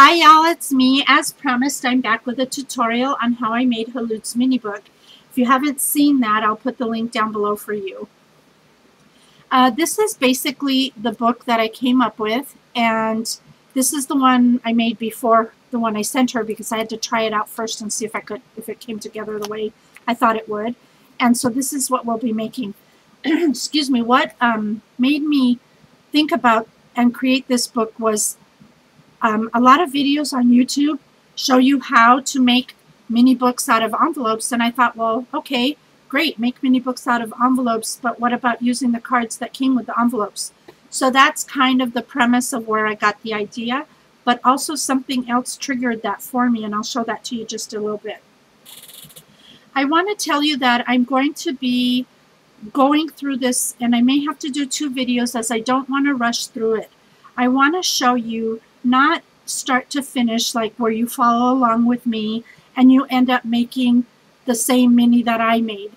Hi y'all, it's me. As promised, I'm back with a tutorial on how I made Kholoud's mini book. If you haven't seen that, I'll put the link down below for you. This is basically the book that I came up with, and this is the one I made before the one I sent her because I had to try it out first and see if it came together the way I thought it would. And so this is what we'll be making. Excuse me. What made me think about and create this book was a lot of videos on YouTube show you how to make mini books out of envelopes, and I thought, well, okay, great, make mini books out of envelopes, but what about using the cards that came with the envelopes? So that's kind of the premise of where I got the idea, but also something else triggered that for me, and I'll show that to you just a little bit. I want to tell you that I'm going to be going through this, and I may have to do 2 videos as I don't want to rush through it. I want to show you not start to finish, like where you follow along with me and you end up making the same mini that I made.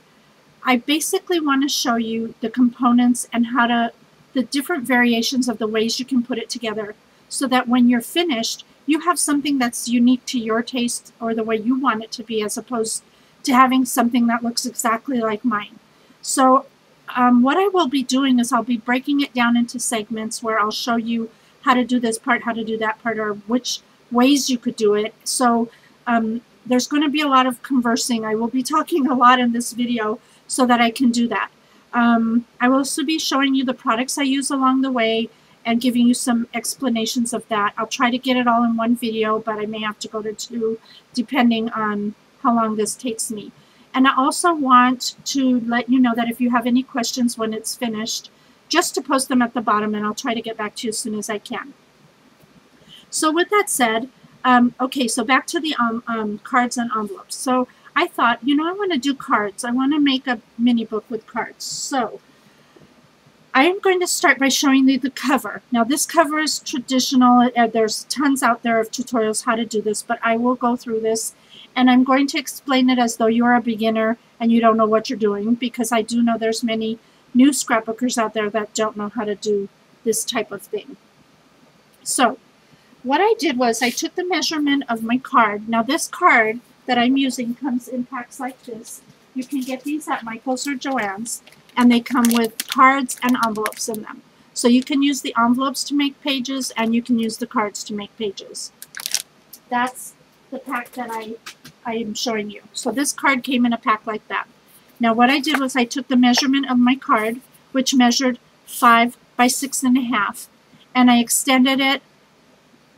I basically want to show you the components and the different variations of the ways you can put it together so that when you're finished, you have something that's unique to your taste or the way you want it to be, as opposed to having something that looks exactly like mine. So what I will be doing is I'll be breaking it down into segments where I'll show you how to do this part, how to do that part, or which ways you could do it. So there's going to be a lot of conversing. I will be talking a lot in this video so that I can do that. I will also be showing you the products I use along the way and giving you some explanations of that. I'll try to get it all in one video, but I may have to go to 2 depending on how long this takes me. And I also want to let you know that if you have any questions when it's finished, just to post them at the bottom, and I'll try to get back to you as soon as I can. So with that said, okay, so back to the cards and envelopes. So I thought, I want to do cards. I want to make a mini book with cards. So I am going to start by showing you the cover. Now this cover is traditional. There's tons out there of tutorials how to do this, but I will go through this and I'm going to explain it as though you're a beginner and you don't know what you're doing, because I do know there's many new scrapbookers out there that don't know how to do this type of thing. So what I did was I took the measurement of my card. Now this card that I'm using comes in packs like this. You can get these at Michael's or Joann's, and they come with cards and envelopes in them. So you can use the envelopes to make pages and you can use the cards to make pages. That's the pack that I am showing you. So this card came in a pack like that. Now what I did was I took the measurement of my card, which measured 5 by 6.5, and I extended it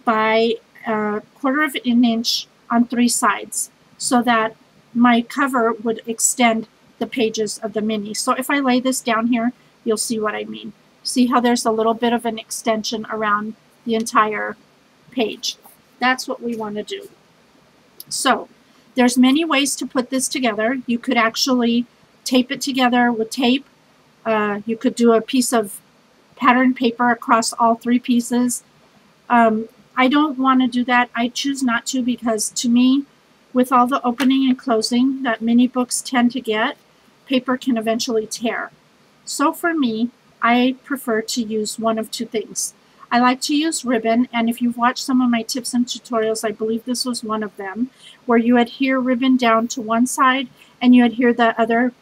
by 1/4 of an inch on 3 sides so that my cover would extend the pages of the mini. So if I lay this down here, you'll see what I mean. See how there's a little bit of an extension around the entire page. That's what we want to do. So there's many ways to put this together. You could actually tape it together with tape. You could do a piece of pattern paper across all 3 pieces. I don't want to do that. I choose not to, because to me, with all the opening and closing that mini books tend to get, paper can eventually tear. So for me, I prefer to use one of 2 things. I like to use ribbon, and if you've watched some of my tips and tutorials, I believe this was one of them, where you adhere ribbon down to one side and you adhere the other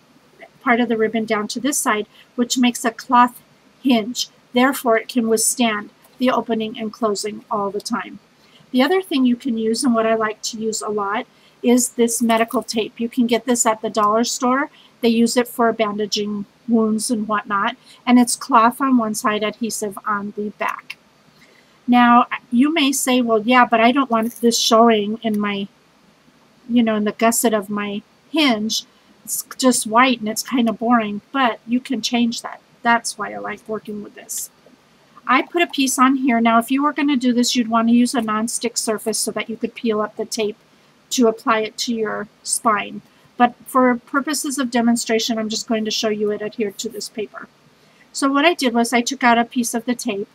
part of the ribbon down to this side, which makes a cloth hinge. Therefore, it can withstand the opening and closing all the time. The other thing you can use, and what I like to use a lot, is this medical tape. You can get this at the dollar store. They use it for bandaging wounds and whatnot, and it's cloth on one side, adhesive on the back. Now, you may say, well, yeah, but I don't want this showing in my, in the gusset of my hinge. It's just white and it's kind of boring, but you can change that. That's why I like working with this. I put a piece on here. Now, if you were going to do this, you'd want to use a non-stick surface so that you could peel up the tape to apply it to your spine. But for purposes of demonstration, I'm just going to show you it adhered to this paper. So what I did was I took out a piece of the tape.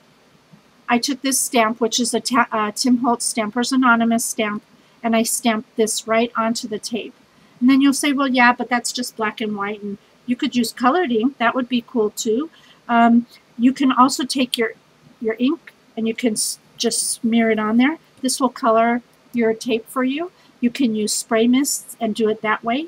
I took this stamp, which is a Tim Holtz Stampers Anonymous stamp, and I stamped this right onto the tape. And then you'll say, well, yeah, but that's just black and white, and you could use colored ink. That would be cool too. You can also take your ink and you can just smear it on there. This will color your tape for you. You can use spray mists and do it that way.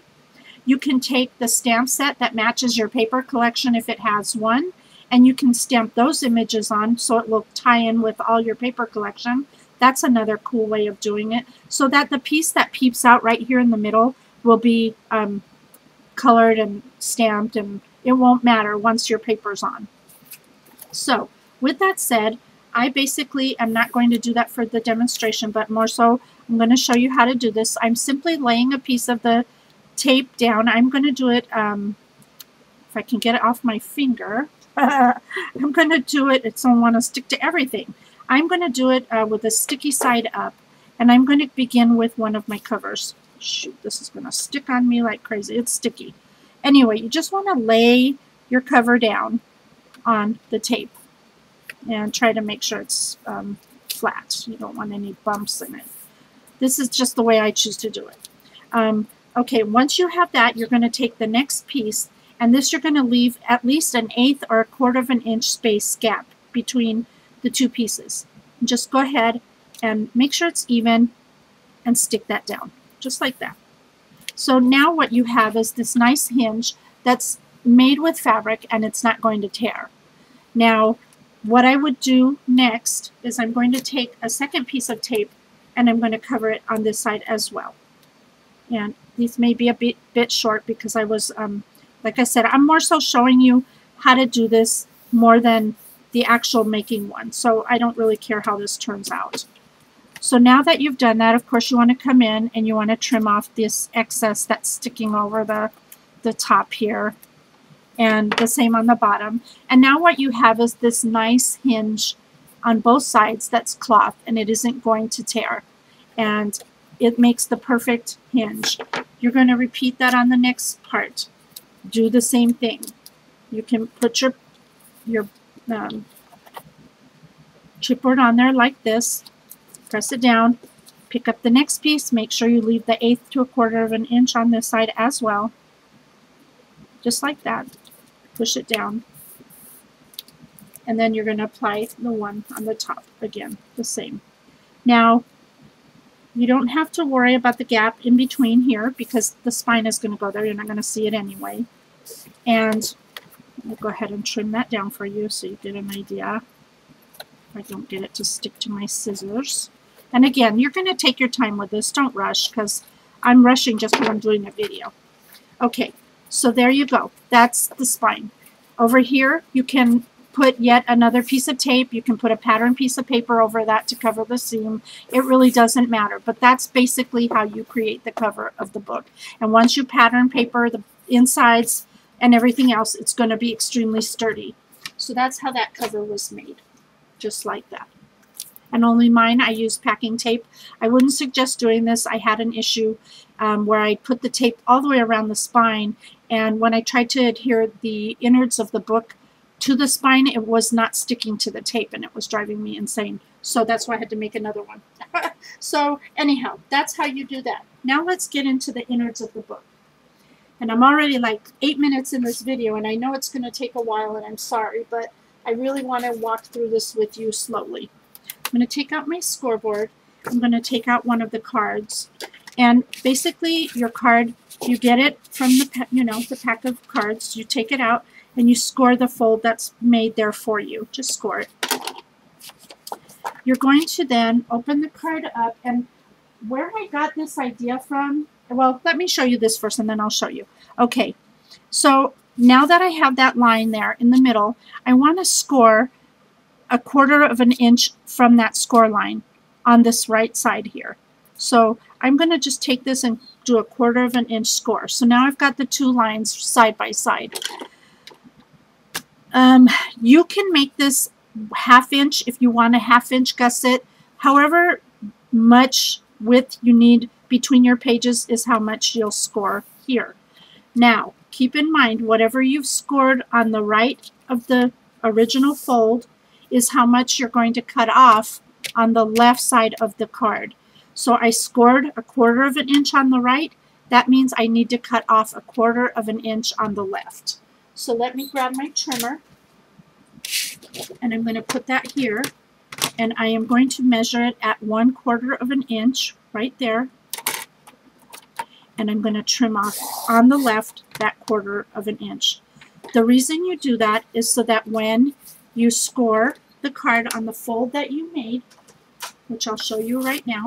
You can take the stamp set that matches your paper collection if it has one, and you can stamp those images on so it will tie in with all your paper collection. That's another cool way of doing it, so that the piece that peeps out right here in the middle will be colored and stamped, and it won't matter once your paper's on. So with that said, I basically am not going to do that for the demonstration, but more so I'm going to show you how to do this. I'm simply laying a piece of the tape down. I'm going to do it, if I can get it off my finger, I'm going to do it, it's don't want to stick to everything. I'm going to do it with the sticky side up, and I'm going to begin with one of my covers. Shoot, this is going to stick on me like crazy. It's sticky. Anyway, you just want to lay your cover down on the tape and try to make sure it's flat. You don't want any bumps in it. This is just the way I choose to do it. Okay, once you have that, you're going to take the next piece, and this you're going to leave at least 1/8 or 1/4 of an inch space gap between the two pieces. And just go ahead and make sure it's even and stick that down, just like that. So now what you have is this nice hinge that's made with fabric, and it's not going to tear. Now, what I would do next is I'm going to take a second piece of tape, and I'm going to cover it on this side as well. And these may be a bit short because I was, like I said, I'm more so showing you how to do this more than the actual making one. So I don't really care how this turns out. So now that you've done that, of course, you want to come in and you want to trim off this excess that's sticking over the top here, and the same on the bottom. And now what you have is this nice hinge on both sides that's cloth, and it isn't going to tear. And it makes the perfect hinge. You're going to repeat that on the next part. Do the same thing. You can put your chipboard on there like this, press it down, pick up the next piece, make sure you leave the 1/8 to 1/4 of an inch on this side as well, just like that. Push it down, and then you're going to apply the one on the top again, the same. Now, you don't have to worry about the gap in between here because the spine is going to go there. You're not going to see it anyway. And I'll go ahead and trim that down for you so you get an idea. If I don't get it to stick to my scissors. And again, you're going to take your time with this. Don't rush, because I'm rushing just when I'm doing a video. Okay, so there you go. That's the spine. Over here, you can put yet another piece of tape. You can put a pattern piece of paper over that to cover the seam. It really doesn't matter, but that's basically how you create the cover of the book. And once you pattern paper the insides and everything else, it's going to be extremely sturdy. So that's how that cover was made, just like that. And only mine, I used packing tape. I wouldn't suggest doing this. I had an issue where I put the tape all the way around the spine, and when I tried to adhere the innards of the book to the spine, it was not sticking to the tape, and it was driving me insane. So that's why I had to make another one. So anyhow, that's how you do that. Now let's get into the innards of the book. And I'm already like 8 minutes in this video, and I know it's going to take a while, and I'm sorry, but I really want to walk through this with you slowly. I'm going to take out my scoreboard. I'm going to take out one of the cards. And basically, your card, you get it from the, the pack of cards. You take it out, and you score the fold that's made there for you. Just score it. You're going to then open the card up, and where I got this idea from, well, let me show you this first, and then I'll show you. Okay, so now that I have that line there in the middle, I want to score 1/4 of an inch from that score line on this right side here. So I'm going to just take this and do 1/4 of an inch score. So now I've got the two lines side by side. You can make this 1/2 inch if you want a 1/2 inch gusset. However much width you need between your pages is how much you'll score here. Now, keep in mind, whatever you've scored on the right of the original fold is how much you're going to cut off on the left side of the card. So I scored 1/4 of an inch on the right. That means I need to cut off 1/4 of an inch on the left. So let me grab my trimmer, and I'm going to put that here. and I am going to measure it at 1/4 of an inch right there, and I'm going to trim off on the left that 1/4 of an inch. The reason you do that is so that when you score the card on the fold that you made, which I'll show you right now,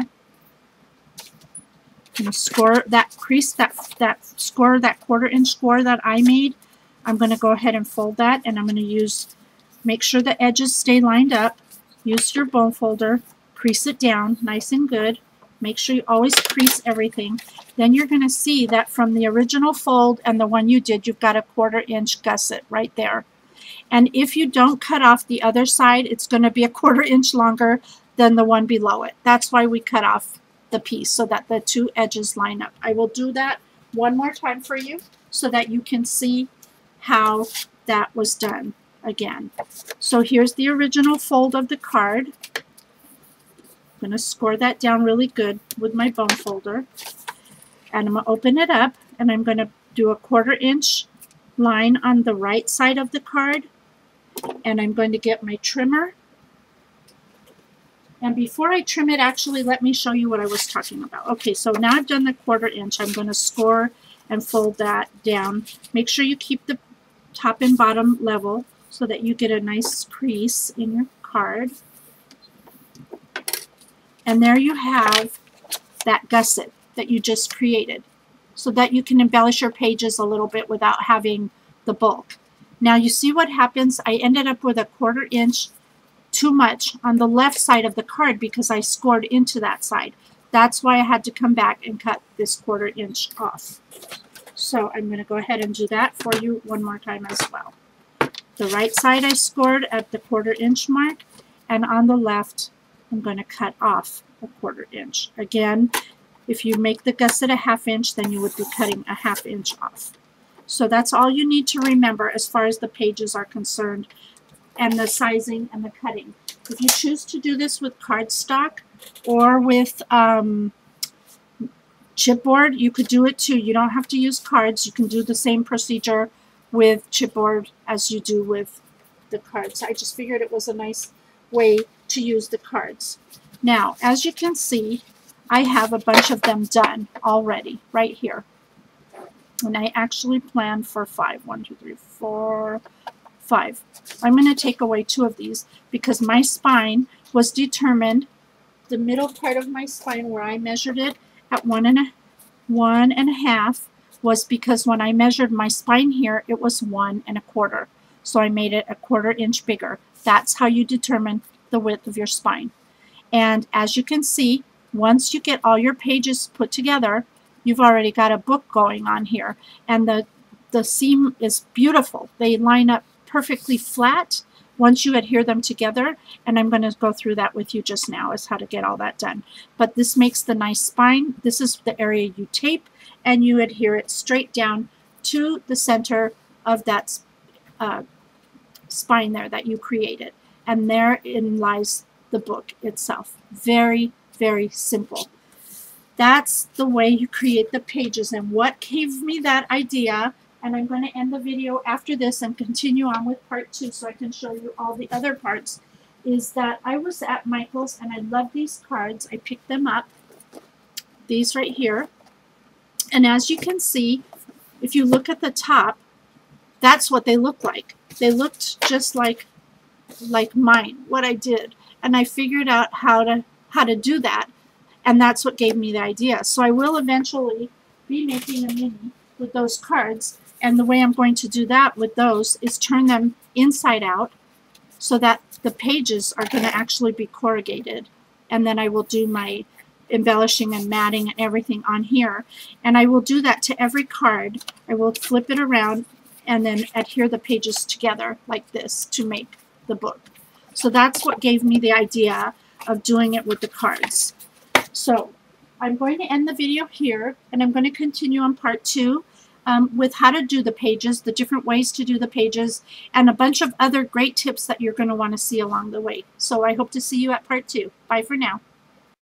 and score that crease, that score, that 1/4 inch score that I made, I'm going to go ahead and fold that, and I'm going to make sure the edges stay lined up. Use your bone folder, crease it down nice and good. Make sure you always crease everything. Then you're going to see that from the original fold and the one you did, you've got a 1/4 inch gusset right there. And if you don't cut off the other side, it's going to be a 1/4 inch longer than the one below it. That's why we cut off the piece, so that the two edges line up. I will do that one more time for you so that you can see how that was done again. So here's the original fold of the card. I'm going to score that down really good with my bone folder. And I'm going to open it up, and I'm going to do a 1/4 inch line on the right side of the card. And I'm going to get my trimmer. And before I trim it, actually, let me show you what I was talking about. Okay, so now I've done the 1/4 inch. I'm going to score and fold that down. Make sure you keep the top and bottom level so that you get a nice crease in your card. And there you have that gusset that you just created, so that you can embellish your pages a little bit without having the bulk. Now you see what happens. I ended up with a 1/4 inch too much on the left side of the card because I scored into that side. That's why I had to come back and cut this 1/4 inch off. So I'm going to go ahead and do that for you one more time as well. The right side I scored at the 1/4 inch mark, and on the left I'm going to cut off a 1/4 inch. Again, if you make the gusset a 1/2 inch, then you would be cutting a 1/2 inch off. So that's all you need to remember as far as the pages are concerned, and the sizing and the cutting. If you choose to do this with cardstock or with chipboard, you could do it too. You don't have to use cards. You can do the same procedure with chipboard as you do with the cards. I just figured it was a nice way to use the cards. Now, as you can see, I have a bunch of them done already right here. And I actually planned for 5. 1, 2, 3, 4, 5. I'm going to take away 2 of these because my spine was determined, the middle part of my spine where I measured it at 1.5 was because when I measured my spine here, it was 1 1/4. So I made it a 1/4 inch bigger. That's how you determine the width of your spine. And as you can see, once you get all your pages put together, you've already got a book going on here. And the seam is beautiful. They line up perfectly flat once you adhere them together. And I'm going to go through that with you just now as how to get all that done. But this makes the nice spine. This is the area you tape, and you adhere it straight down to the center of that spine there that you created. And therein lies the book itself. Very, very simple. That's the way you create the pages. And what gave me that idea, and I'm going to end the video after this and continue on with part 2 so I can show you all the other parts, is that I was at Michael's and I love these cards. I picked them up, these right here. And as you can see, if you look at the top, that's what they look like. They looked just like mine, what I did. And I figured out how to do that. And that's what gave me the idea. So I will eventually be making a mini with those cards. And the way I'm going to do that with those is turn them inside out so that the pages are going to actually be corrugated. And then I will do my embellishing and matting and everything on here. And I will do that to every card. I will flip it around and then adhere the pages together like this to make the book. So that's what gave me the idea of doing it with the cards. So I'm going to end the video here, and I'm going to continue on part 2 with how to do the pages, the different ways to do the pages, and a bunch of other great tips that you're going to want to see along the way. So I hope to see you at part 2. Bye for now.